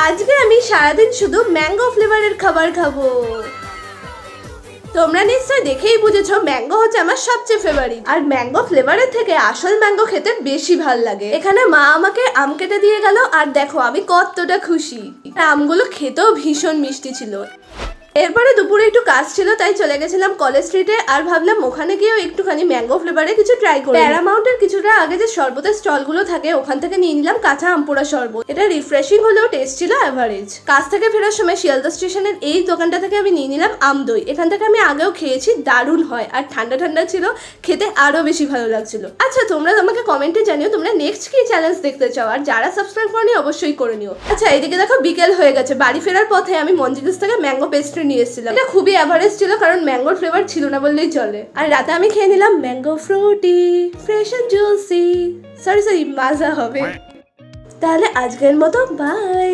আজকে আমি সারাদিন শুধু ম্যাঙ্গো ফ্লেভারের খাবার খাবো। তোমরা নিশ্চয়ই দেখেই বুঝেছো ম্যাঙ্গো হচ্ছে আমার সবচেয়ে ফেভারিট, আর ম্যাঙ্গো ফ্লেভারের থেকে আসল ম্যাঙ্গো খেতে বেশি ভাল লাগে। এখানে মা আমাকে আম কেটে দিয়ে গেল, আর দেখো আমি কতটা খুশি। আমগুলো খেতেও ভীষণ মিষ্টি ছিল। এরপরে দুপুরে একটু কাজ ছিল, তাই চলে গেছিলাম কলেজ স্ট্রিটে, আর ভাবলাম ওখানে গিয়েও একটুখানি ম্যাঙ্গো ফ্লেভারে কিছু ট্রাই করি। প্যারামাউন্টের কিছুটা আগে যে শরবতের স্টলগুলো থাকে ওখান থেকে নিয়ে নিলাম কাঁচা আমপোড়া শরবত। এটা রিফ্রেশিং হলেও টেস্ট ছিল অ্যাভারেজ। কাজ থেকে ফেরার সময় শিয়ালদা স্টেশনের এই দোকানটা থেকে আমি নিয়ে নিলাম আম দই। এখান থেকে আমি আগেও খেয়েছি, দারুণ হয়, আর ঠান্ডা ঠান্ডা ছিল, খেতে আরো বেশি ভালো লাগছিল। আচ্ছা, তোমরা আমাকে কমেন্টে জানিও তোমরা নেক্সট কি চ্যালেঞ্জ দেখতে চাও, আর যারা সাবস্ক্রাইব করনি অবশ্যই করে নিও। আচ্ছা, এদিকে দেখো বিকেল হয়ে গেছে। বাড়ি ফেরার পথে আমি মঞ্জিলিস থেকে ম্যাঙ্গো পেস্ট্রি নিয়ে এসেছিলাম। এটা খুবই অ্যাভারেজ ছিল, কারণ ম্যাঙ্গোর ফ্লেভার ছিল না বললেই চলে। আর রাতে আমি খেয়ে নিলাম mango Frooti, fresh and juicy. Sorry, Maaza হবে। তাহলে আজকের মতো বাই।